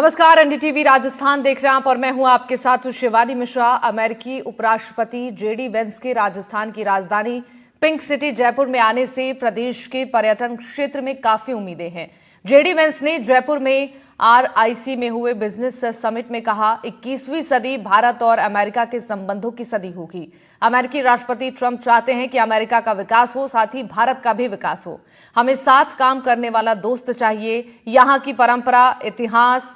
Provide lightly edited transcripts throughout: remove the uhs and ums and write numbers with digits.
नमस्कार, एनडीटीवी राजस्थान देख रहे हैं आप और मैं हूं आपके साथ शिवानी मिश्रा। अमेरिकी उपराष्ट्रपति जेडी वेंस के राजस्थान की राजधानी पिंक सिटी जयपुर में आने से प्रदेश के पर्यटन क्षेत्र में काफी उम्मीदें हैं। जेडी वेंस ने जयपुर में आरआईसी में हुए बिजनेस समिट में कहा, 21वीं सदी भारत और अमेरिका के संबंधों की सदी होगी। अमेरिकी राष्ट्रपति ट्रंप चाहते हैं कि अमेरिका का विकास हो, साथ ही भारत का भी विकास हो। हमें साथ काम करने वाला दोस्त चाहिए। यहाँ की परंपरा, इतिहास,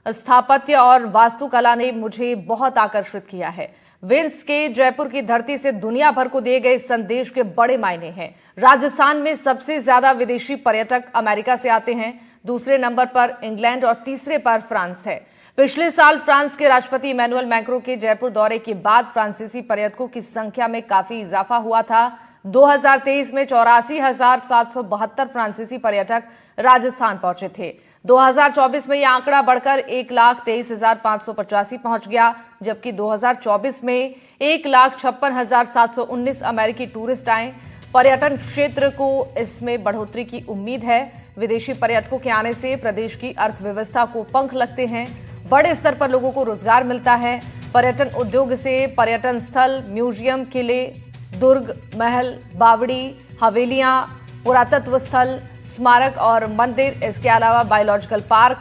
स्थापत्य और वास्तुकला ने मुझे बहुत आकर्षित किया है। वेंस के जयपुर की धरती से दुनिया भर को दिए गए संदेश के बड़े मायने हैं। राजस्थान में सबसे ज्यादा विदेशी पर्यटक अमेरिका से आते हैं, दूसरे नंबर पर इंग्लैंड और तीसरे पर फ्रांस है। पिछले साल फ्रांस के राष्ट्रपति इमैनुअल मैक्रों के जयपुर दौरे के बाद फ्रांसीसी पर्यटकों की संख्या में काफी इजाफा हुआ था। 2023 में 84,772 फ्रांसीसी पर्यटक राजस्थान पहुंचे थे। 2024 में यह आंकड़ा बढ़कर 1,23,585 पहुंच गया, जबकि 2024 में 1,56,719 अमेरिकी टूरिस्ट आए। पर्यटन क्षेत्र को इसमें बढ़ोतरी की उम्मीद है। विदेशी पर्यटकों के आने से प्रदेश की अर्थव्यवस्था को पंख लगते हैं, बड़े स्तर पर लोगों को रोजगार मिलता है। पर्यटन उद्योग से पर्यटन स्थल, म्यूजियम, किले, दुर्ग, महल, बावड़ी, हवेलियां, पुरातत्व स्थल, स्मारक और मंदिर, इसके अलावा बायोलॉजिकल पार्क,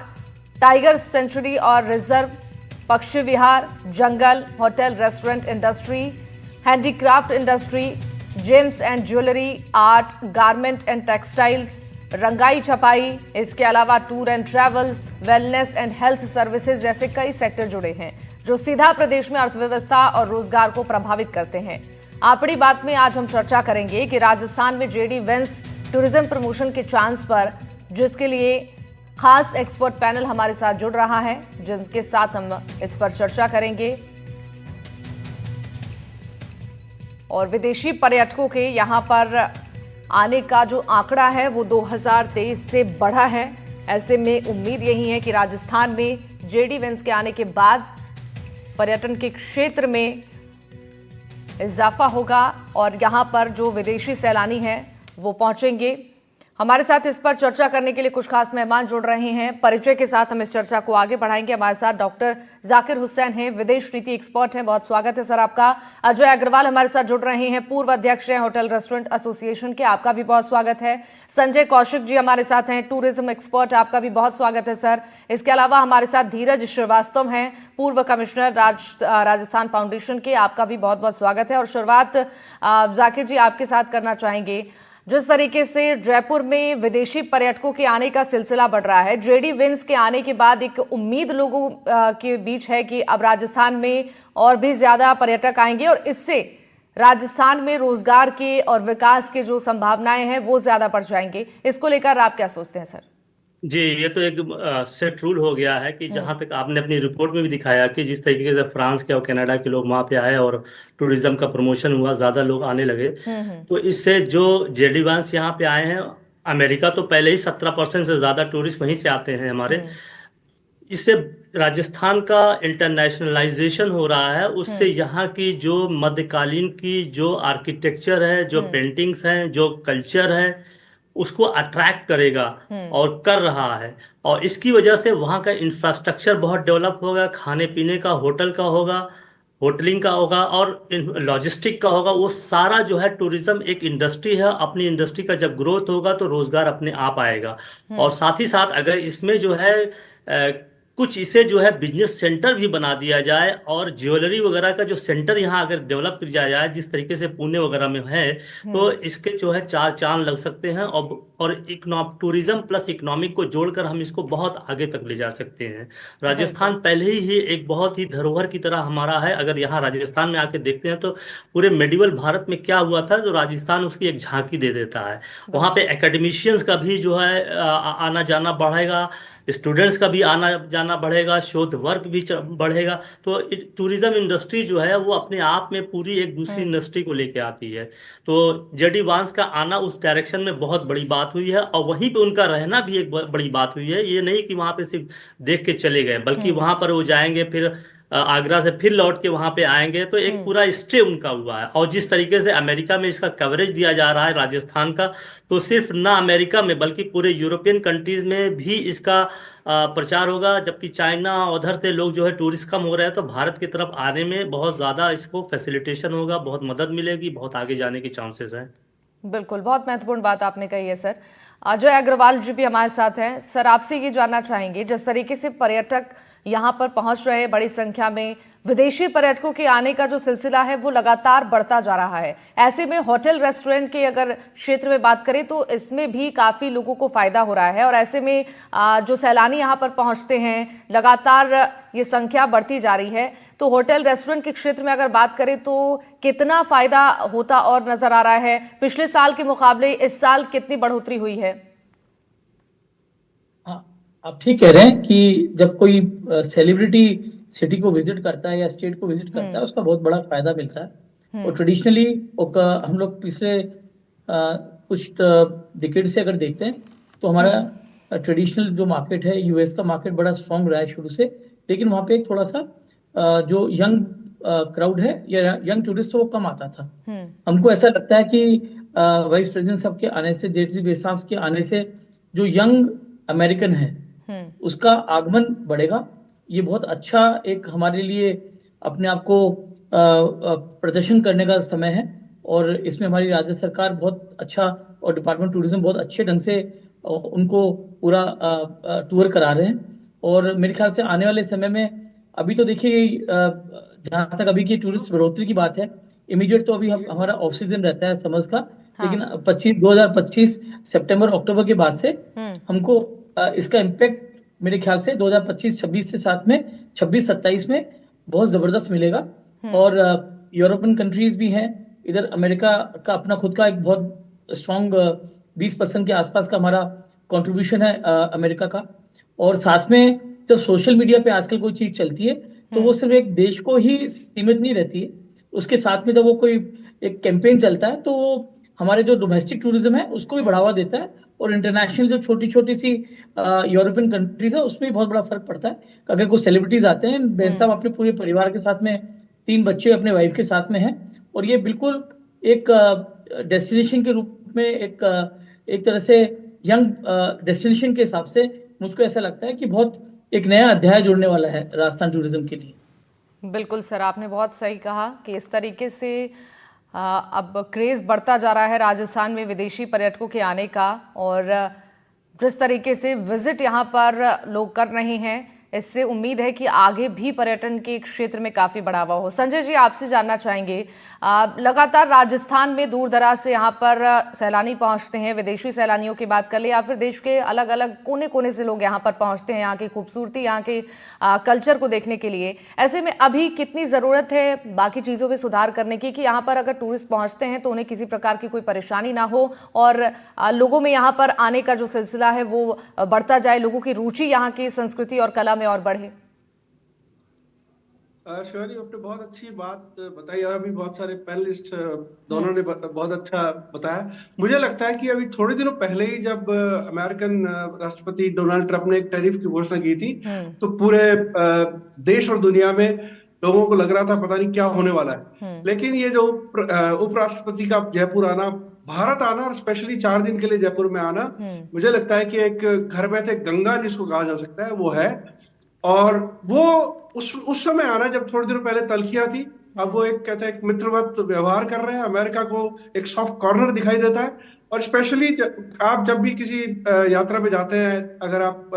टाइगर सेंचुरी और रिजर्व, पक्षी विहार, जंगल, hotel, restaurant industry, handicraft industry, gems and jewellery, art, garment and textiles, रंगाई छपाई, इसके अलावा tour and travels, wellness and health services जैसे कई सेक्टर जुड़े हैं जो सीधा प्रदेश में अर्थव्यवस्था और रोजगार को प्रभावित करते हैं। आपड़ी बात में आज हम चर्चा करेंगे कि राजस्थान में जेडी वेंस टूरिज्म प्रमोशन के चांस पर, जिसके लिए खास एक्सपर्ट पैनल हमारे साथ जुड़ रहा है, जिसके साथ हम इस पर चर्चा करेंगे। और विदेशी पर्यटकों के यहां पर आने का जो आंकड़ा है वो 2023 से बढ़ा है। ऐसे में उम्मीद यही है कि राजस्थान में जेडी वेंस के आने के बाद पर्यटन के क्षेत्र में इजाफा होगा और यहां पर जो विदेशी सैलानी हैं वो पहुंचेंगे। हमारे साथ इस पर चर्चा करने के लिए कुछ खास मेहमान जुड़ रहे हैं। परिचय के साथ हम इस चर्चा को आगे बढ़ाएंगे। हमारे साथ डॉक्टर जाकिर हुसैन हैं, विदेश नीति एक्सपर्ट हैं। बहुत स्वागत है सर आपका। अजय अग्रवाल हमारे साथ जुड़ रहे हैं, पूर्व अध्यक्ष हैं होटल रेस्टोरेंट एसोसिएशन के, आपका भी बहुत स्वागत है। संजय कौशिक जी हमारे साथ हैं, टूरिज्म एक्सपर्ट, आपका भी बहुत स्वागत है सर। इसके अलावा हमारे साथ धीरज श्रीवास्तव हैं, पूर्व कमिश्नर राजस्थान फाउंडेशन के, आपका भी बहुत बहुत स्वागत है। और शुरुआत जाकिर जी आपके साथ करना चाहेंगे। जिस तरीके से जयपुर में विदेशी पर्यटकों के आने का सिलसिला बढ़ रहा है, जेडी वेंस के आने के बाद एक उम्मीद लोगों के बीच है कि अब राजस्थान में और भी ज्यादा पर्यटक आएंगे और इससे राजस्थान में रोजगार के और विकास के जो संभावनाएं हैं वो ज्यादा बढ़ जाएंगे। इसको लेकर आप क्या सोचते हैं सर? जी, ये तो एक सेट रूल हो गया है कि जहां तक आपने अपनी रिपोर्ट में भी दिखाया कि जिस तरीके से फ्रांस के और कनाडा के लोग वहां पे आए और टूरिज्म का प्रमोशन हुआ, ज्यादा लोग आने लगे। तो इससे जो जेडी वांस यहाँ पे आए हैं, अमेरिका तो पहले ही 17% से ज्यादा टूरिस्ट वहीं से आते हैं हमारे। इससे राजस्थान का इंटरनेशनलाइजेशन हो रहा है। उससे यहाँ की जो मध्यकालीन की जो आर्किटेक्चर है, जो पेंटिंग्स हैं, जो कल्चर है, उसको अट्रैक्ट करेगा और कर रहा है। और इसकी वजह से वहाँ का इंफ्रास्ट्रक्चर बहुत डेवलप होगा, खाने पीने का, होटल का होगा, होटलिंग का होगा और लॉजिस्टिक का होगा। वो सारा जो है टूरिज्म एक इंडस्ट्री है। अपनी इंडस्ट्री का जब ग्रोथ होगा तो रोजगार अपने आप आएगा। और साथ ही साथ अगर इसमें जो है कुछ इसे जो है बिजनेस सेंटर भी बना दिया जाए और ज्वेलरी वगैरह का जो सेंटर यहाँ अगर डेवलप किया जाए जिस तरीके से पुणे वगैरह में है, तो इसके जो है चार चांद लग सकते हैं। और टूरिज्म प्लस इकोनॉमिक को जोड़कर हम इसको बहुत आगे तक ले जा सकते हैं। राजस्थान पहले ही एक बहुत ही धरोहर की तरह हमारा है। अगर यहाँ राजस्थान में आके देखते हैं तो पूरे मेडिवल भारत में क्या हुआ था, तो राजस्थान उसकी एक झांकी दे देता है। वहाँ पे एकेडमिशियंस का भी जो है आना जाना बढ़ेगा, स्टूडेंट्स का भी आना जाना बढ़ेगा, शोध वर्क भी बढ़ेगा। तो टूरिज्म इंडस्ट्री जो है वो अपने आप में पूरी एक दूसरी इंडस्ट्री को लेके आती है। तो जेडी वांस का आना उस डायरेक्शन में बहुत बड़ी बात हुई है और वहीं पे उनका रहना भी एक बड़ी बात हुई है। ये नहीं कि वहां पे सिर्फ देख के चले गए, बल्कि वहां पर वो जाएंगे, फिर आगरा से फिर लौट के वहां पे आएंगे, तो एक पूरा स्टे उनका हुआ है। और जिस तरीके से अमेरिका में इसका कवरेज दिया जा रहा है राजस्थान का, तो सिर्फ ना अमेरिका में बल्कि पूरे यूरोपियन कंट्रीज में भी इसका प्रचार होगा। जबकि चाइना उधर से लोग जो है टूरिस्ट कम हो रहे हैं, तो भारत की तरफ आने में बहुत ज़्यादा इसको फैसिलिटेशन होगा, बहुत मदद मिलेगी, बहुत आगे जाने की चांसेस हैं। बिल्कुल, बहुत महत्वपूर्ण बात आपने कही है सर। अजय अग्रवाल जी भी हमारे साथ हैं। सर, आपसे ये जानना चाहेंगे, जिस तरीके से पर्यटक यहाँ पर पहुंच रहे हैं बड़ी संख्या में, विदेशी पर्यटकों के आने का जो सिलसिला है वो लगातार बढ़ता जा रहा है। ऐसे में होटल रेस्टोरेंट के अगर क्षेत्र में बात करें तो इसमें भी काफी लोगों को फायदा हो रहा है। और ऐसे में जो सैलानी यहाँ पर पहुंचते हैं, लगातार ये संख्या बढ़ती जा रही है। तो होटल रेस्टोरेंट के क्षेत्र में अगर बात करें तो कितना फायदा होता और नजर आ रहा है? पिछले साल के मुकाबले इस साल कितनी बढ़ोतरी हुई है? हाँ, आप ठीक कह रहे हैं कि जब कोई सेलिब्रिटी सिटी को विजिट करता है या स्टेट को विजिट करता है, उसका बहुत बड़ा फायदा मिलता है। और ट्रेडिशनली हम लोग पिछले कुछ डिकेड से अगर देखते हैं तो हमारा ट्रेडिशनल जो मार्केट है, यूएस का मार्केट बड़ा स्ट्रांग रहा है शुरू से। लेकिन वहाँ पे एक थोड़ा सा जो यंग क्राउड है या यंग टूरिस्ट वो कम आता था। हमको ऐसा लगता है कि वाइस प्रेसिडेंट साहब के आने से, जेटली बेसाफ के आने से जो यंग अमेरिकन है उसका आगमन बढ़ेगा। ये बहुत अच्छा एक हमारे लिए अपने आप को प्रदर्शन करने का समय है। और इसमें हमारी राज्य सरकार बहुत अच्छा और डिपार्टमेंट टूरिज्म बहुत अच्छे ढंग से उनको पूरा टूर करा रहे हैं। और मेरे ख्याल से आने वाले समय में, अभी तो देखिए जहाँ तक अभी की टूरिस्ट बढ़ोतरी की बात है, इमीडिएट तो अभी हमारा ऑफ सीजन रहता है समर्स का। लेकिन 2025 सितंबर अक्टूबर के बाद से हमको इसका इम्पैक्ट मेरे ख्याल से 2025-26 से साथ में 26-27 में बहुत जबरदस्त मिलेगा। और यूरोपियन कंट्रीज भी हैं इधर, अमेरिका का अपना खुद का एक बहुत स्ट्रॉन्ग 20% के आसपास का हमारा कंट्रीब्यूशन है अमेरिका का। और साथ में जब सोशल मीडिया पे आजकल कोई चीज चलती है तो वो सिर्फ एक देश को ही सीमित नहीं रहती है, उसके साथ में जब वो कोई एक कैंपेन चलता है तो हमारे जो डोमेस्टिक टूरिज्म है उसको भी बढ़ावा देता है। और इंटरनेशनल जो छोटी छोटी सी यूरोपियन कंट्रीज है उसमें भी बहुत बड़ा फर्क पड़ता है। अगर कोई सेलिब्रिटीज आते हैं, बेन साहब अपने पूरे परिवार के साथ में, 3 बच्चे अपने वाइफ के साथ में हैं, और ये बिल्कुल एक डेस्टिनेशन के रूप में एक तरह से यंग डेस्टिनेशन के हिसाब से मुझको ऐसा लगता है कि बहुत एक नया अध्याय जुड़ने वाला है राजस्थान टूरिज्म के लिए। बिल्कुल सर, आपने बहुत सही कहा कि इस तरीके से अब क्रेज बढ़ता जा रहा है राजस्थान में विदेशी पर्यटकों के आने का। और जिस तरीके से विजिट यहाँ पर लोग कर रहे हैं, इससे उम्मीद है कि आगे भी पर्यटन के क्षेत्र में काफी बढ़ावा हो। संजय जी, आपसे जानना चाहेंगे, लगातार राजस्थान में दूर दराज से यहाँ पर सैलानी पहुँचते हैं, विदेशी सैलानियों की बात कर ले या फिर देश के अलग अलग कोने कोने से लोग यहाँ पर पहुँचते हैं यहाँ की खूबसूरती, यहाँ के कल्चर को देखने के लिए। ऐसे में अभी कितनी ज़रूरत है बाकी चीज़ों में सुधार करने की कि यहाँ पर अगर टूरिस्ट पहुँचते हैं तो उन्हें किसी प्रकार की कोई परेशानी ना हो और लोगों में यहाँ पर आने का जो सिलसिला है वो बढ़ता जाए, लोगों की रुचि यहाँ की संस्कृति और कला में और बढ़े? शिवानी, आपने बहुत अच्छी बात बताई और अभी बहुत सारे पैनलिस्ट दोनों ने बहुत अच्छा बताया। मुझे लगता है कि अभी थोड़े दिनों पहले ही जब अमेरिकन राष्ट्रपति डोनाल्ड ट्रंप ने एक टैरिफ की घोषणा की थी तो पूरे देश और दुनिया में लोगों को लग रहा था पता नहीं क्या होने वाला है। लेकिन ये जो उपराष्ट्रपति का जयपुर आना, भारत आना और स्पेशली 4 दिन के लिए जयपुर में आना, मुझे लगता है कि एक घर बैठे गंगा जिसको कहा जा सकता है वो है। और वो उस समय आना जब थोड़े दिनों पहले तल्खियां थी, अब वो एक कहते हैं एक मित्रवत व्यवहार कर रहे हैं। अमेरिका को एक सॉफ्ट कॉर्नर दिखाई देता है। और स्पेशली आप जब भी किसी यात्रा पे जाते हैं, अगर आप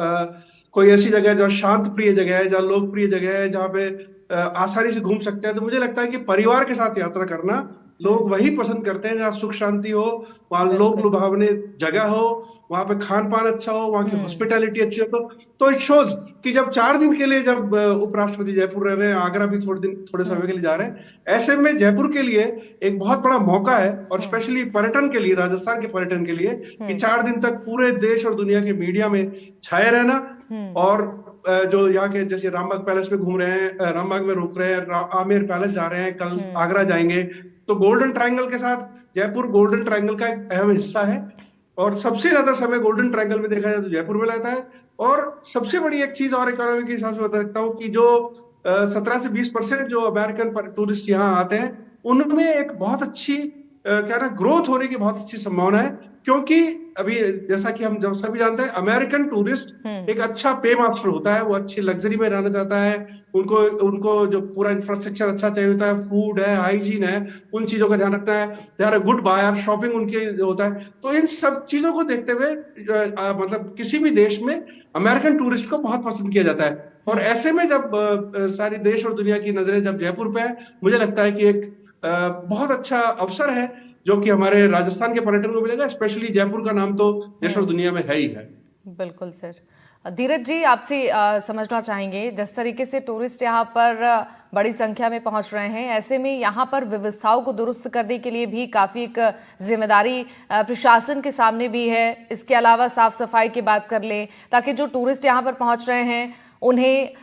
कोई ऐसी जगह जहाँ शांत प्रिय जगह है, जहाँ लोकप्रिय जगह है, जहाँ पे आसानी से घूम सकते हैं, तो मुझे लगता है कि परिवार के साथ यात्रा करना लोग वही पसंद करते हैं जहाँ सुख शांति हो, वहाँ लोक लुभावने जगह हो, वहां पे खान पान अच्छा हो, वहां की हॉस्पिटैलिटी अच्छी हो। तो इट शोज कि जब 4 दिन के लिए जब उपराष्ट्रपति जयपुर रह रहे हैं, आगरा भी थोड़े समय के लिए जा रहे हैं, ऐसे में जयपुर के लिए एक बहुत बड़ा मौका है। और स्पेशली पर्यटन के लिए, राजस्थान के पर्यटन के लिए, कि 4 दिन तक पूरे देश और दुनिया के मीडिया में छाए रहना। और जो यहाँ के जैसे रामबाग पैलेस में घूम रहे हैं, रामबाग में रुक रहे हैं, आमेर पैलेस जा रहे हैं, कल आगरा जाएंगे, तो गोल्डन ट्रायंगल के साथ जयपुर गोल्डन ट्रायंगल का एक अहम हिस्सा है। और सबसे ज्यादा समय गोल्डन ट्रायंगल में देखा जाए तो जयपुर में लगता है। और सबसे बड़ी एक चीज और इकोनॉमी के हिसाब से बता सकता हूँ कि जो 17 से 20% जो अमेरिकन टूरिस्ट यहाँ आते हैं, उनमें एक बहुत अच्छी क्या ना ग्रोथ होने की बहुत अच्छी संभावना है। क्योंकि अभी जैसा कि हम जब सभी जानते हैं, अमेरिकन टूरिस्ट एक अच्छा पे मास्टर होता है, वो अच्छी लग्जरी में रहना चाहता है। उनको उनको जो पूरा इंफ्रास्ट्रक्चर अच्छा चाहिए होता है, फूड है, हाइजीन है, उन चीजों का ध्यान रखना है। They are a good buyer, shopping उनके होता है। तो इन सब चीजों को देखते हुए मतलब किसी भी देश में अमेरिकन टूरिस्ट को बहुत पसंद किया जाता है। और ऐसे में जब सारी देश और दुनिया की नजरें जब जयपुर पे है, मुझे लगता है कि एक बहुत अच्छा अवसर है जो कि हमारे राजस्थान के पर्यटन को मिलेगा। स्पेशली जयपुर का नाम तो देश और दुनिया में है ही है। बिल्कुल सर। धीरज जी, आपसे समझना चाहेंगे, जिस तरीके से टूरिस्ट यहाँ पर बड़ी संख्या में पहुंच रहे हैं, ऐसे में यहाँ पर व्यवस्थाओं को दुरुस्त करने के लिए भी काफ़ी एक जिम्मेदारी प्रशासन के सामने भी है। इसके अलावा साफ सफाई की बात कर लें, ताकि जो टूरिस्ट यहाँ पर पहुंच रहे हैं उन्हें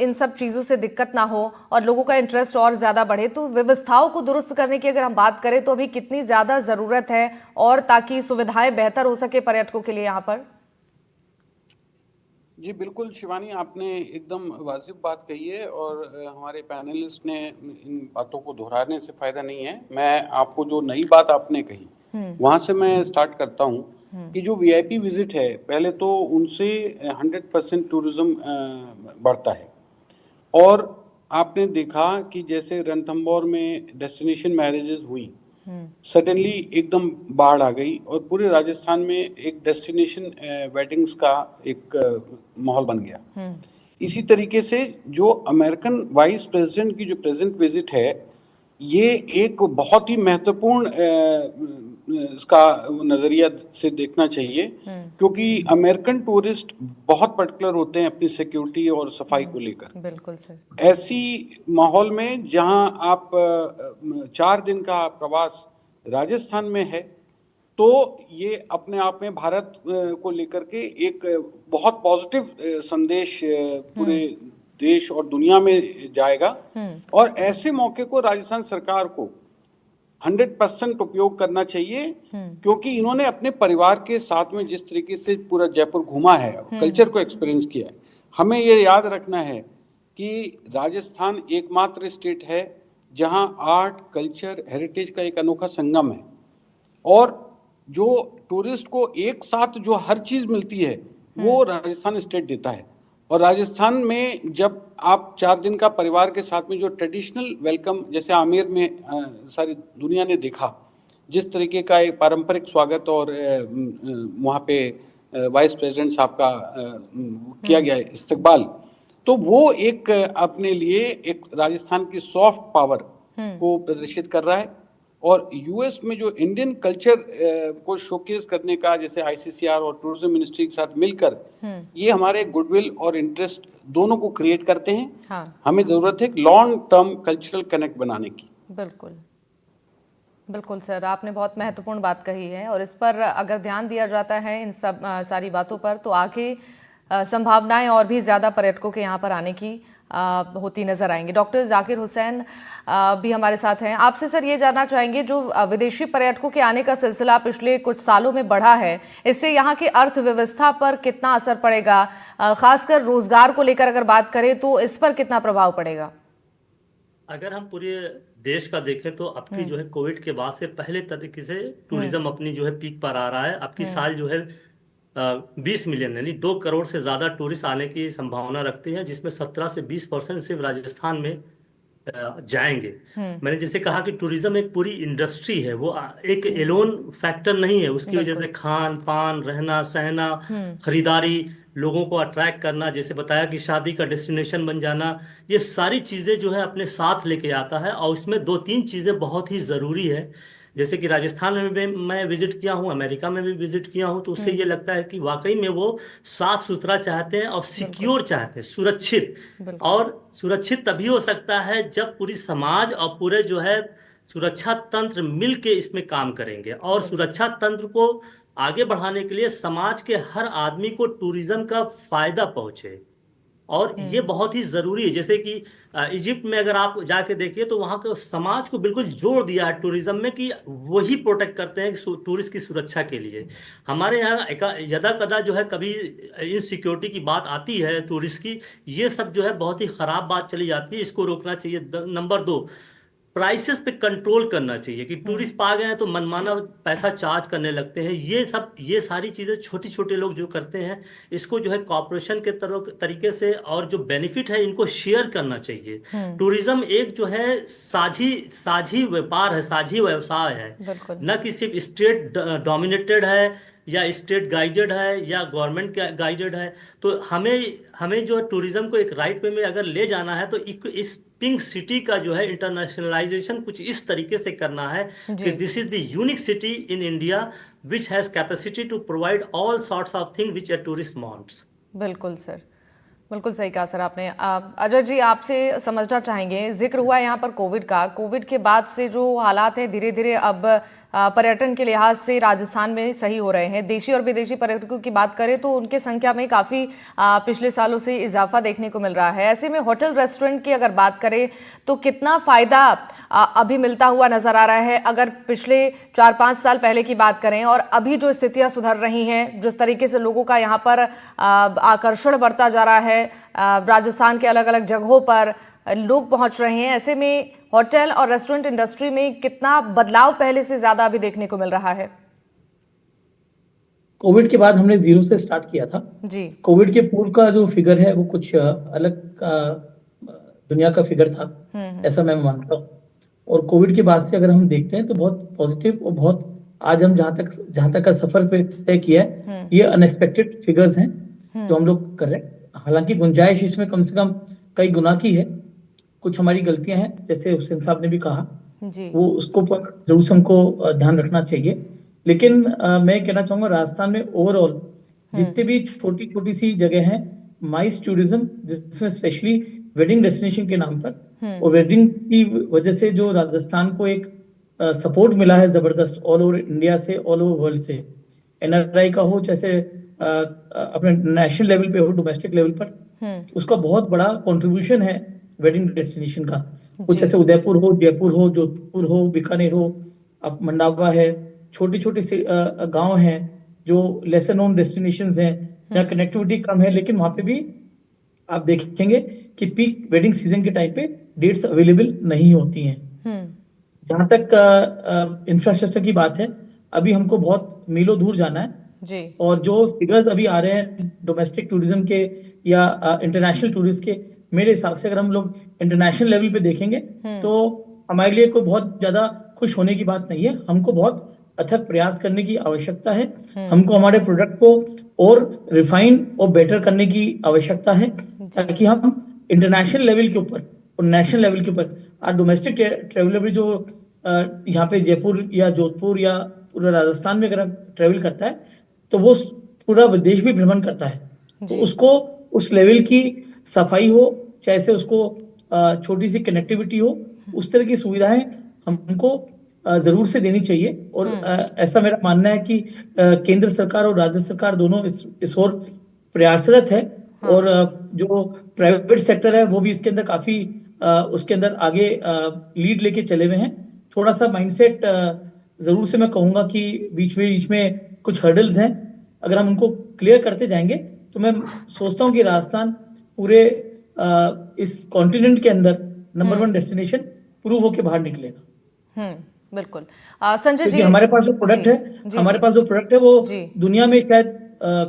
इन सब चीज़ों से दिक्कत ना हो और लोगों का इंटरेस्ट और ज़्यादा बढ़े। तो व्यवस्थाओं को दुरुस्त करने की अगर हम बात करें तो अभी कितनी ज़्यादा ज़रूरत है, और ताकि सुविधाएं बेहतर हो सके पर्यटकों के लिए यहाँ पर? जी बिल्कुल शिवानी, आपने एकदम वाजिब बात कही है और हमारे पैनलिस्ट ने इन बातों को दोहराने से फायदा नहीं है। मैं आपको जो नई बात आपने कही वहां से मैं स्टार्ट करता हूं कि जो वीआईपी विजिट है, पहले तो उनसे 100% टूरिज्म बढ़ता है। और आपने देखा कि जैसे रणथंभौर में डेस्टिनेशन मैरिजेस हुई, सडनली एकदम बाढ़ आ गई और पूरे राजस्थान में एक डेस्टिनेशन वेडिंग्स का एक माहौल बन गया। इसी तरीके से जो अमेरिकन वाइस प्रेसिडेंट की जो प्रेजेंट विजिट है, ये एक बहुत ही महत्वपूर्ण इसका नजरिया से देखना चाहिए, क्योंकि अमेरिकन टूरिस्ट बहुत पर्टिकुलर होते हैं अपनी सिक्योरिटी और सफाई को लेकर। बिल्कुल सर। ऐसी माहौल में जहां आप 4 दिन का प्रवास राजस्थान में है, तो ये अपने आप में भारत को लेकर के एक बहुत पॉजिटिव संदेश पूरे देश और दुनिया में जाएगा। और ऐसे मौके को राजस्थान सरकार को 100% उपयोग करना चाहिए, क्योंकि इन्होंने अपने परिवार के साथ में जिस तरीके से पूरा जयपुर घूमा है, कल्चर को एक्सपीरियंस किया है। हमें ये याद रखना है कि राजस्थान एकमात्र स्टेट है जहां आर्ट, कल्चर, हेरिटेज का एक अनोखा संगम है। और जो टूरिस्ट को एक साथ जो हर चीज मिलती है वो राजस्थान स्टेट देता है। और राजस्थान में जब आप 4 दिन का परिवार के साथ में जो ट्रेडिशनल वेलकम, जैसे आमेर में सारी दुनिया ने देखा जिस तरीके का एक पारंपरिक स्वागत और वहाँ पे वाइस प्रेसिडेंट साहब का किया गया है इस्तकबाल, तो वो एक अपने लिए एक राजस्थान की सॉफ्ट पावर को प्रदर्शित कर रहा है। और यूएस में जो इंडियन कल्चर को शोकेस करने का, जैसे आईसीसीआर और टूरिज्म मिनिस्ट्री के साथ मिलकर, ये हमारे गुडविल और इंटरेस्ट दोनों को क्रिएट करते हैं। हाँ। हमें जरूरत है लॉन्ग टर्म कल्चरल कनेक्ट बनाने की। बिल्कुल बिल्कुल सर, आपने बहुत महत्वपूर्ण बात कही है, और इस पर अगर ध्यान दिया जाता है इन सब सारी बातों पर, तो आगे संभावनाएं और भी ज़्यादा पर्यटकों के यहाँ पर आने की होती नजर आएंगे। डॉक्टर जाकिर हुसैन भी हमारे साथ हैं। आपसे सर ये जानना चाहेंगे, जो विदेशी पर्यटकों के आने का सिलसिला पिछले कुछ सालों में बढ़ा है, इससे यहाँ की अर्थव्यवस्था पर कितना असर पड़ेगा? खासकर रोजगार को लेकर अगर बात करें तो इस पर कितना प्रभाव पड़ेगा? अगर हम पूरे देश का देखें तो अब की जो है कोविड के बाद से पहले तरीके से टूरिज्म अपनी जो है पीक पर आ रहा है। अब की साल जो है 20 मिलियन यानी 2 करोड़ से ज्यादा टूरिस्ट आने की संभावना रखती है, जिसमें 17 से 20% सिर्फ राजस्थान में जाएंगे। मैंने जैसे कहा कि टूरिज्म एक पूरी इंडस्ट्री है, वो एक एलोन फैक्टर नहीं है। उसकी वजह से खान पान, रहना सहना, खरीदारी, लोगों को अट्रैक्ट करना, जैसे बताया कि शादी का डेस्टिनेशन बन जाना, ये सारी चीजें जो है अपने साथ लेके आता है। और इसमें 2-3 चीजें बहुत ही जरूरी है। जैसे कि राजस्थान में भी मैं विजिट किया हूँ, अमेरिका में भी विजिट किया हूँ, तो उससे ये लगता है कि वाकई में वो साफ सुथरा चाहते हैं और सिक्योर चाहते हैं, सुरक्षित। और सुरक्षित तभी हो सकता है जब पूरी समाज और पूरे जो है सुरक्षा तंत्र मिल के इसमें काम करेंगे। और सुरक्षा तंत्र को आगे बढ़ाने के लिए समाज के हर आदमी को टूरिज्म का फायदा पहुंचे। और ये बहुत ही जरूरी है। जैसे कि इजिप्ट में अगर आप जाके देखिए तो वहाँ के समाज को बिल्कुल जोड़ दिया है टूरिज्म में कि वही प्रोटेक्ट करते हैं टूरिस्ट की सुरक्षा के लिए। हमारे यहाँ यदा कदा जो है कभी इनसिक्योरिटी की बात आती है टूरिस्ट की, ये सब जो है बहुत ही खराब बात चली जाती है, इसको रोकना चाहिए। नंबर 2, प्राइसेस पे कंट्रोल करना चाहिए कि टूरिस्ट आ गए हैं तो मनमाना पैसा चार्ज करने लगते हैं। ये सारी चीजें छोटे छोटे लोग जो करते हैं, इसको जो है कॉर्पोरेशन के तरीके से और जो बेनिफिट है इनको शेयर करना चाहिए। टूरिज्म एक जो है साझी साझी व्यापार है, साझी व्यवसाय है, बिल्कुल। न कि सिर्फ स्टेट डोमिनेटेड है या स्टेट गाइडेड है या गवर्नमेंट गाइडेड है। तो हमें हमें जो टूरिज्म को एक राइट वे में अगर ले जाना है तो इस पिंक सिटी का जो है इंटरनेशनलाइजेशन कुछ इस तरीके से करना है कि this is the unique city in India which has capacity to provide all sorts of thing which a tourist wants. बिल्कुल सर, बिल्कुल सही कहा सर आपने। अजय जी, आपसे समझना चाहेंगे, जिक्र हुआ है यहाँ पर कोविड का। कोविड के बाद से जो हालात हैं धीरे धीरे अब पर्यटन के लिहाज से राजस्थान में सही हो रहे हैं। देशी और विदेशी पर्यटकों की बात करें तो उनके संख्या में काफ़ी पिछले सालों से इजाफा देखने को मिल रहा है। ऐसे में होटल रेस्टोरेंट की अगर बात करें तो कितना फ़ायदा अभी मिलता हुआ नज़र आ रहा है? अगर पिछले 4-5 साल पहले की बात करें और अभी जो स्थितियाँ सुधर रही हैं, जिस तरीके से लोगों का यहाँ पर आकर्षण बढ़ता जा रहा है, राजस्थान के अलग अलग जगहों पर लोग पहुंच रहे हैं, ऐसे में होटल और रेस्टोरेंट इंडस्ट्री में कितना बदलाव पहले से ज्यादा अभी देखने को मिल रहा है? कोविड के बाद हमने 0 से स्टार्ट किया था जी। कोविड के पूर्व का जो फिगर है वो कुछ अलग दुनिया का फिगर था, ऐसा मैं मानता हूँ। और कोविड के बाद से अगर हम देखते हैं तो बहुत पॉजिटिव और बहुत आज हम जहां तक का सफर पे तय किया है, ये अनएक्सपेक्टेड फिगर्स हैं जो हम लोग कर रहे हैं। हालांकि गुंजाइश इसमें कम से कम कई गुना की है। कुछ हमारी गलतियां हैं, जैसे हुसैन साहब ने भी कहा जी। वो उसको पर जरूर से हमको ध्यान रखना चाहिए। लेकिन मैं कहना चाहूंगा राजस्थान में ओवरऑल जितने भी छोटी छोटी सी जगह हैं, माइस टूरिज्म जिसमें स्पेशली वेडिंग डेस्टिनेशन के नाम पर और वेडिंग की वजह से जो राजस्थान को एक सपोर्ट मिला है जबरदस्त, ऑल ओवर इंडिया से, ऑल ओवर वर्ल्ड से, एनआरआई का हो, जैसे अपने नेशनल लेवल पे हो, डोमेस्टिक लेवल पर, उसका बहुत बड़ा कंट्रीब्यूशन है वेडिंग डेस्टिनेशन का। कुछ ऐसे उदयपुर हो, जयपुर हो, जोधपुर हो, बीकानेर हो, अब मंडावा है, छोटे छोटे से गांव हैं जो लेसर नोन डेस्टिनेशंस हैं जहाँ कनेक्टिविटी कम है, लेकिन वहां पे भी आप देखेंगे कि पीक वेडिंग सीजन के टाइम पे डेट्स अवेलेबल नहीं होती हैं। जहां तक इंफ्रास्ट्रक्चर की बात है, अभी हमको बहुत मीलों दूर जाना है जी। और जो फिगर्स अभी आ रहे हैं डोमेस्टिक टूरिज्म के या इंटरनेशनल टूरिस्ट के, मेरे हिसाब से अगर हम लोग इंटरनेशनल लेवल पे देखेंगे तो हमारे लिए कोई बहुत ज्यादा खुश होने की बात नहीं है। हमको बहुत अथक प्रयास करने की आवश्यकता है। हमको हमारे प्रोडक्ट को और रिफाइन और बेटर करने की आवश्यकता है ताकि हम इंटरनेशनल लेवल के ऊपर और नेशनल लेवल के ऊपर आज डोमेस्टिक ट्रेवलर भी जो यहाँ पे जयपुर या जोधपुर या पूरा राजस्थान में अगर ट्रेवल करता है तो वो पूरा विदेश भी भ्रमण करता है, तो उसको उस लेवल की सफाई हो, चाहे से उसको छोटी सी कनेक्टिविटी हो, उस तरह की सुविधाएं हमको जरूर से देनी चाहिए। और ऐसा मेरा मानना है कि केंद्र सरकार और राज्य सरकार दोनों इस ओर प्रयासरत है। और जो प्राइवेट सेक्टर है वो भी इसके अंदर काफी उसके अंदर आगे लीड लेके चले हुए हैं। थोड़ा सा माइंडसेट जरूर से मैं कहूंगा कि बीच में कुछ हर्डल्स हैं, अगर हम उनको क्लियर करते जाएंगे तो मैं सोचता हूँ कि राजस्थान पूरे इस कॉन्टिनेंट के अंदर नंबर 1 डेस्टिनेशन प्रूव होके बाहर निकलेगा। बिल्कुल। संजय जी, हमारे पास जो प्रोडक्ट है वो दुनिया में शायद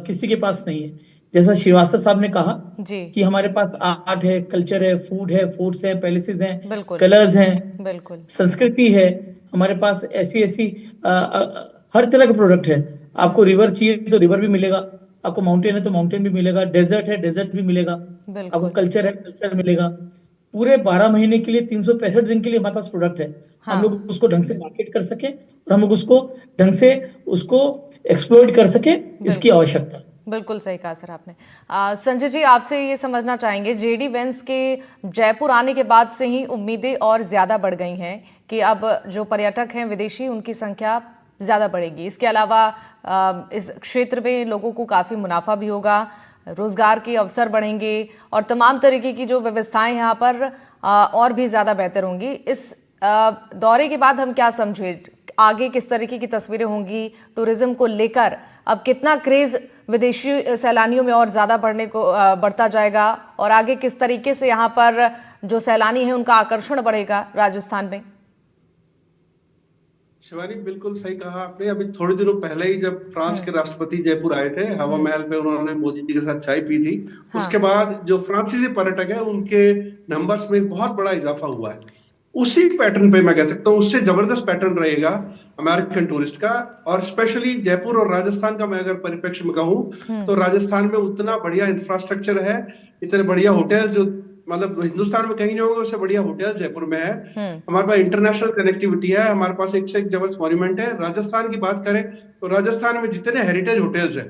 किसी के पास नहीं है। जैसा श्रीवास्तव साहब ने कहा कि हमारे पास आर्ट है, कल्चर है, फूड है, फूड्स है, पैलेसेस हैं, कलर्स हैं, संस्कृति है, हमारे पास ऐसी हर तरह का प्रोडक्ट है। आपको रिवर चाहिए तो रिवर भी मिलेगा, आपको माउंटेन है तो माउंटेन भी मिलेगा, डेजर्ट है डेजर्ट भी मिलेगा, आपको कल्चर है कल्चर मिलेगा। पूरे 12 महीने के लिए 365 दिन के लिए हमारे पास प्रोडक्ट है। हम लोग उसको ढंग से मार्केट कर सके और हम लोग उसको ढंग से उसको एक्सप्लोर कर सके, इसकी आवश्यकता। बिल्कुल सही कहा सर आपने। संजय जी, आपसे ये समझना चाहेंगे, जेडी वेंस के जयपुर आने के बाद से ही उम्मीदें और ज्यादा बढ़ गई हैं कि अब जो पर्यटक हैं विदेशी, उनकी संख्या ज्यादा बढ़ेगी। इसके अलावा इस क्षेत्र में लोगों को काफी मुनाफा भी होगा। रोजगार के अवसर बढ़ेंगे और तमाम तरीके की जो व्यवस्थाएं यहाँ पर और भी ज़्यादा बेहतर होंगी। इस दौरे के बाद हम क्या समझे, आगे किस तरीके की तस्वीरें होंगी टूरिज्म को लेकर? अब कितना क्रेज विदेशी सैलानियों में और ज़्यादा बढ़ता जाएगा और आगे किस तरीके से यहाँ पर जो सैलानी है उनका आकर्षण बढ़ेगा राजस्थान में? शिवानी, बिल्कुल सही कहा आपने। अभी थोड़े दिनों पहले ही जब फ्रांस के राष्ट्रपति जयपुर आए थे, हवा महल पे उन्होंने मोदी जी के साथ चाय पी थी। उसके बाद जो फ्रांसीसी पर्यटक है उनके नंबर्स में बहुत बड़ा इजाफा हुआ है। उसी पैटर्न पे मैं कह सकता हूँ, उससे जबरदस्त पैटर्न रहेगा अमेरिकन टूरिस्ट का। और स्पेशली जयपुर और राजस्थान का मैं अगर परिप्रेक्ष्य में कहूँ तो राजस्थान में उतना बढ़िया इंफ्रास्ट्रक्चर है, इतने बढ़िया होटल, जो मतलब हिंदुस्तान में कहीं नहीं होगा उससे बढ़िया होटल जयपुर में है। हमारे पास इंटरनेशनल कनेक्टिविटी है, हमारे पास एक से एक जबरदस्त मॉन्यूमेंट है। राजस्थान की बात करें तो राजस्थान में जितने हेरिटेज होटल्स हैं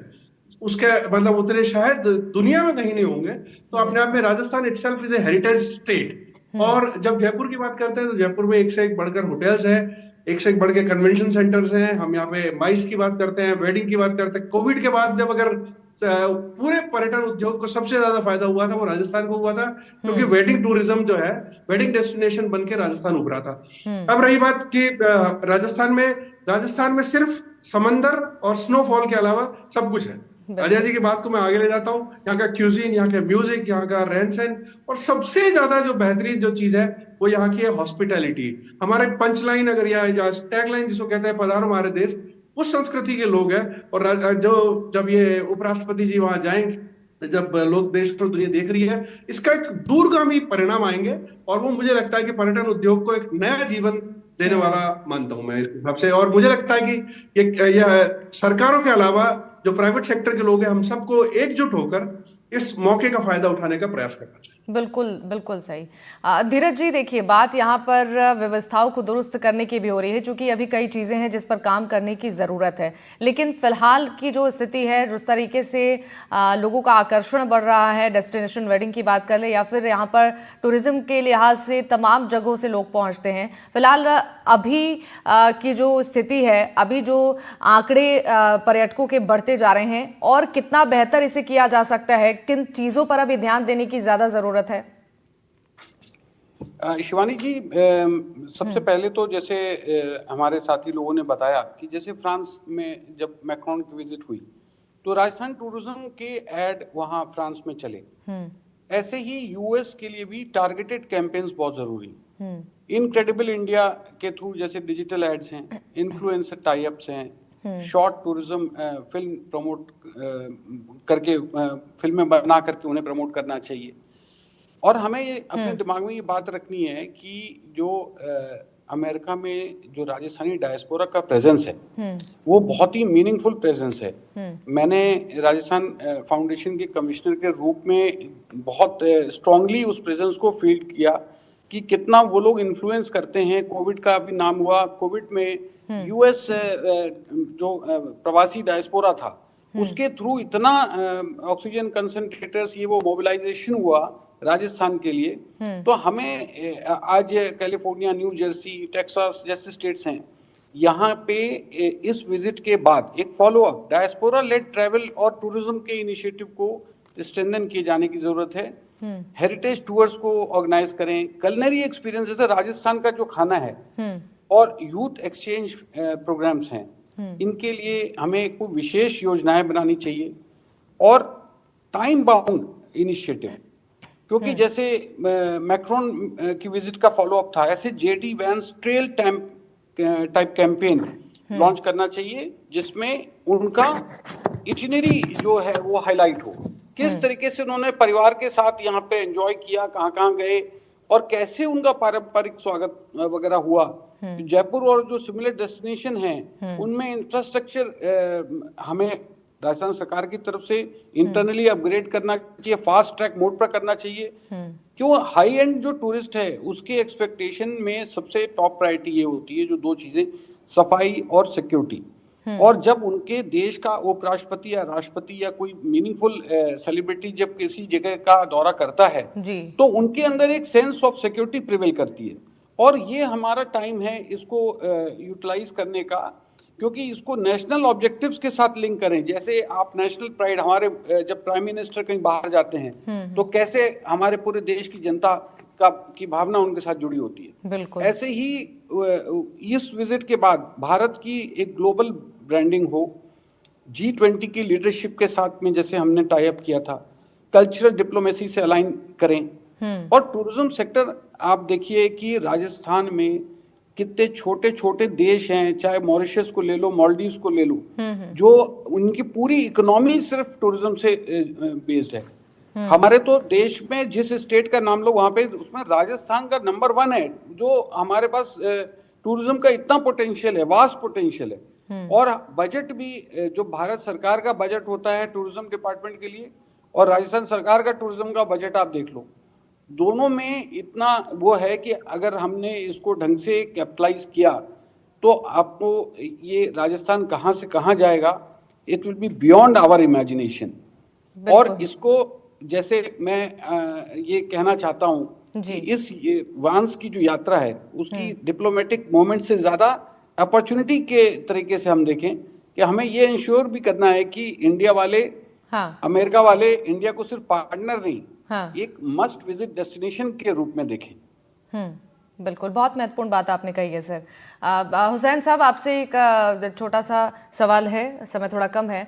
उसके मतलब उतने शायद दुनिया में कहीं नहीं होंगे। तो अपने आप में Rajasthan itself is a heritage state. और जब जयपुर की बात करते हैं तो जयपुर में एक से एक बढ़कर होटल्स हैं, एक से एक बढ़ के कन्वेंशन सेंटर्स हैं। हम यहाँ पे माइस की बात करते हैं, वेडिंग की बात करते हैं। कोविड के बाद जब अगर पूरे पर्यटन उद्योग को सबसे ज्यादा फायदा हुआ था वो राजस्थान को हुआ था, क्योंकि वेडिंग टूरिज्म जो है वेडिंग डेस्टिनेशन बन के राजस्थान उभरा था। अब रही बात कि राजस्थान में सिर्फ समंदर और स्नोफॉल के अलावा सब कुछ है। अजय जी की बात को मैं आगे ले जाता हूँ। यहाँ का क्यूजीन, यहाँ का म्यूजिक, यहाँ का रहन सहन, और सबसे ज्यादा जो बेहतरीन जो चीज है वो यहाँ की है हॉस्पिटैलिटी। हमारे पंचलाइन अगर या टैगलाइन जिसको कहते हैं पधारो हमारे देश, उस संस्कृति के लोग हैं। और जो जब ये उपराष्ट्रपति जी वहां जाएंगे, जब लोग देश और दुनिया देख रही है, इसका एक दूरगामी परिणाम आएंगे। और वो मुझे लगता है कि पर्यटन उद्योग को एक नया जीवन देने वाला मानता हूं मैं इस हिसाब से। और मुझे लगता है कि ये सरकारों के अलावा जो प्राइवेट सेक्टर के लोग हैं, हम सबको एकजुट होकर इस मौके का फायदा उठाने का प्रयास करना चाहिए। बिल्कुल बिल्कुल सही। धीरज जी, देखिए बात यहाँ पर व्यवस्थाओं को दुरुस्त करने की भी हो रही है, क्योंकि अभी कई चीज़ें हैं जिस पर काम करने की ज़रूरत है। लेकिन फिलहाल की जो स्थिति है, जिस तरीके से लोगों का आकर्षण बढ़ रहा है, डेस्टिनेशन वेडिंग की बात कर ले या फिर यहाँ पर टूरिज्म के लिहाज से तमाम जगहों से लोग पहुँचते हैं, फिलहाल अभी की जो स्थिति है, अभी जो आंकड़े पर्यटकों के बढ़ते जा रहे हैं, और कितना बेहतर इसे किया जा सकता है, किन चीज़ों पर अभी ध्यान देने की ज़्यादा ज़रूरत है? शिवानी जी, सबसे पहले तो जैसे हमारे साथी लोगों ने बताया कि जैसे फ्रांस में जब मैक्रोन की विजिट हुई तो राजस्थान टूरिज्म के ऐड वहां फ्रांस में चले। ऐसे ही यूएस के लिए भी टारगेटेड कैंपेन्स बहुत जरूरी। इनक्रेडिबल इंडिया के थ्रू जैसे डिजिटल एड्स हैं, इन्फ्लुएंसर टाई अप्स हैं, शॉर्ट टूरिज्म फिल्म प्रमोट करके फिल्में बना करके उन्हें प्रमोट करना चाहिए। और हमें ये अपने दिमाग में ये बात रखनी है कि जो अमेरिका में जो राजस्थानी डायस्पोरा का प्रेजेंस है वो बहुत ही मीनिंगफुल प्रेजेंस है। मैंने राजस्थान फाउंडेशन के कमिश्नर के रूप में बहुत स्ट्रांगली उस प्रेजेंस को फील किया कि कितना वो लोग इन्फ्लुएंस करते हैं। कोविड का अभी नाम हुआ, कोविड में यूएस जो प्रवासी डायस्पोरा था उसके थ्रू इतना ऑक्सीजन कंसंट्रेटर्स ये वो मोबिलाइजेशन हुआ राजस्थान के लिए। तो हमें आज कैलिफोर्निया, न्यू जर्सी, टेक्सास जैसे स्टेट्स हैं, यहाँ पे इस विजिट के बाद एक follow up diaspora led travel और टूरिज्म के इनिशिएटिव को स्ट्रेंथन किए जाने की जरूरत है। हेरिटेज टूर्स को ऑर्गेनाइज करें, कलनरी एक्सपीरियंस जैसे राजस्थान का जो खाना है और यूथ एक्सचेंज प्रोग्राम्स हैं, इनके लिए हमें कोई विशेष योजनाएं बनानी चाहिए और टाइम बाउंड इनिशिएटिव। क्योंकि जैसे मैक्रोन की विजिट का फॉलो अप था, ऐसे JD Vance trail type campaign launch करना चाहिए जिसमें उनका इटिनरी जो है वो हाईलाइट हो। किस तरीके से उन्होंने परिवार के साथ यहाँ पे एंजॉय किया, कहाँ गए और कैसे उनका पारंपरिक स्वागत वगैरह हुआ। जयपुर और जो सिमिलर डेस्टिनेशन हैं उनमें इंफ्रास्ट्रक्चर हमें राजस्थान सरकार की तरफ से इंटरनली अपग्रेड करना चाहिए, फास्ट ट्रैक मोड पर करना चाहिए। क्यों हाई एंड जो टूरिस्ट है उसके एक्सपेक्टेशन में सबसे टॉप प्रायोरिटी ये होती है जो दो चीजें, सफाई और सिक्योरिटी। और जब उनके देश का उपराष्ट्रपति या राष्ट्रपति या कोई मीनिंगफुल सेलिब्रिटी जब किसी जगह का दौरा करता है तो उनके अंदर एक सेंस ऑफ सिक्योरिटी प्रिवेल करती है। और ये हमारा टाइम है इसको यूटिलाइज करने का। क्योंकि इसको नेशनल ऑब्जेक्टिव्स के साथ लिंक करें। जैसे आप नेशनल प्राइड, हमारे जब प्राइम मिनिस्टर कहीं बाहर जाते हैं तो कैसे हमारे पूरे देश की जनता की भावना उनके साथ जुड़ी होती है, बिल्कुल ऐसे ही इस विजिट के बाद भारत की एक ग्लोबल ब्रांडिंग हो, G20 की लीडरशिप के साथ में जैसे हमने टाई अप किया था, कल्चरल डिप्लोमेसी से अलाइन करें। और टूरिज्म सेक्टर आप देखिए कि राजस्थान में कितने छोटे छोटे देश हैं, चाहे मॉरिशस को ले लो, मालदीव्स को ले लो, जो उनकी पूरी इकोनॉमी सिर्फ टूरिज्म से बेस्ड है। हमारे तो देश में जिस स्टेट का नाम लो वहां पे उसमें राजस्थान का नंबर 1 है, जो हमारे पास टूरिज्म का इतना पोटेंशियल है, वास्ट पोटेंशियल है। और बजट भी जो भारत सरकार का बजट होता है टूरिज्म डिपार्टमेंट के लिए और राजस्थान सरकार का टूरिज्म का बजट आप देख लो, दोनों में इतना वो है कि अगर हमने इसको ढंग से कैपिटलाइज किया तो आपको ये राजस्थान कहाँ से कहाँ जाएगा, it will be beyond our imagination. और इसको जैसे मैं ये कहना चाहता हूँ कि इस वांस की जो यात्रा है उसकी डिप्लोमेटिक मोमेंट से ज्यादा अपॉर्चुनिटी के तरीके से हम देखें कि हमें ये इंश्योर भी करना है कि इंडिया वाले, अमेरिका वाले इंडिया को सिर्फ पार्टनर नहीं, एक मस्ट विजिट डेस्टिनेशन के रूप में देखें। बिल्कुल, बहुत महत्वपूर्ण बात आपने कही है सर। हुसैन साहब, आपसे एक छोटा सा सवाल है, समय थोड़ा कम है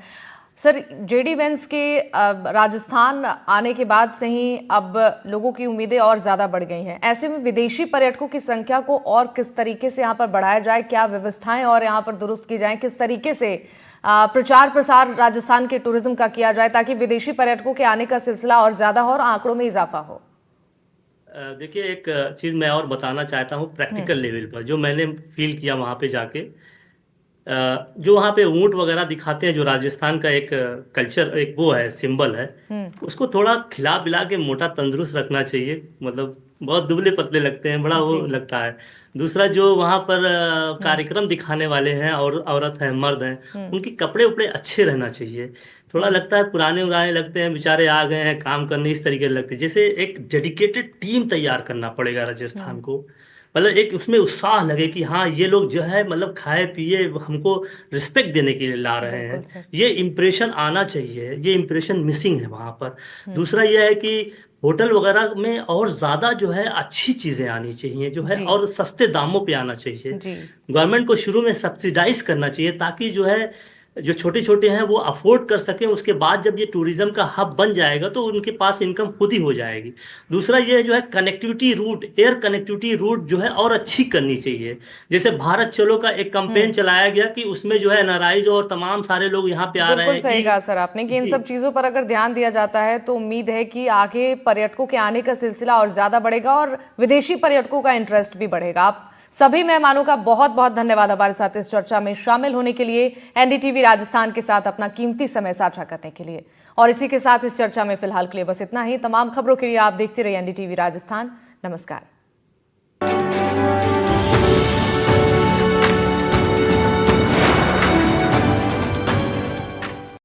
सर। जेडी वेंस के राजस्थान आने के बाद से ही अब लोगों की उम्मीदें और ज़्यादा बढ़ गई हैं। ऐसे में विदेशी पर्यटकों की संख्या को और किस तरीके से यहाँ पर बढ़ाया जाए, क्या व्यवस्थाएं और यहाँ पर दुरुस्त की जाएं, किस तरीके से प्रचार प्रसार राजस्थान के टूरिज्म का किया जाए ताकि विदेशी पर्यटकों के आने का सिलसिला और ज़्यादा हो और आंकड़ों में इजाफा हो? देखिए, एक चीज़ मैं और बताना चाहता हूँ प्रैक्टिकल लेवल पर, जो मैंने फील किया वहाँ पे जाके। जो वहाँ पे ऊंट वगैरह दिखाते हैं, जो राजस्थान का एक कल्चर, एक वो है, सिंबल है, उसको थोड़ा खिला पिला के मोटा तंदुरुस्त रखना चाहिए। मतलब बहुत दुबले पतले लगते हैं, बड़ा वो लगता है। दूसरा, जो वहाँ पर कार्यक्रम दिखाने वाले हैं और औरत हैं, मर्द हैं, उनके कपड़े उपड़े अच्छे रहना चाहिए। थोड़ा लगता है पुराने उराने लगते हैं, बेचारे आ गए हैं काम करने, इस तरीके लगते हैं। जैसे एक डेडिकेटेड टीम तैयार करना पड़ेगा राजस्थान को, मतलब एक उसमें उत्साह लगे कि हाँ ये लोग जो है मतलब खाए पिए हमको रिस्पेक्ट देने के लिए ला रहे हैं, ये इम्प्रेशन आना चाहिए। ये इम्प्रेशन मिसिंग है वहाँ पर। दूसरा ये है कि होटल वगैरह में और ज़्यादा जो है अच्छी चीज़ें आनी चाहिए, जो है और सस्ते दामों पे आना चाहिए। गवर्नमेंट को शुरू में सब्सिडाइज करना चाहिए ताकि जो है जो छोटे छोटे हैं वो अफोर्ड कर सकें। उसके बाद जब ये टूरिज्म का हब बन जाएगा तो उनके पास इनकम खुद ही हो जाएगी। दूसरा ये जो है connectivity route, air connectivity route जो है और अच्छी करनी चाहिए। जैसे भारत चलो का एक कैंपेन चलाया गया कि उसमें जो है एनआरआईज और तमाम सारे लोग यहाँ पे आ रहे हैं। बिल्कुल सही कहा सर आपने कि इन सब चीजों पर अगर ध्यान दिया जाता है तो उम्मीद है कि आगे पर्यटकों के आने का सिलसिला और ज्यादा बढ़ेगा और विदेशी पर्यटकों का इंटरेस्ट भी बढ़ेगा। आप सभी मेहमानों का बहुत बहुत धन्यवाद हमारे साथ इस चर्चा में शामिल होने के लिए, एनडीटीवी राजस्थान के साथ अपना कीमती समय साझा करने के लिए। और इसी के साथ इस चर्चा में फिलहाल के लिए बस इतना ही। तमाम खबरों के लिए आप देखते रहिए एनडीटीवी राजस्थान। नमस्कार।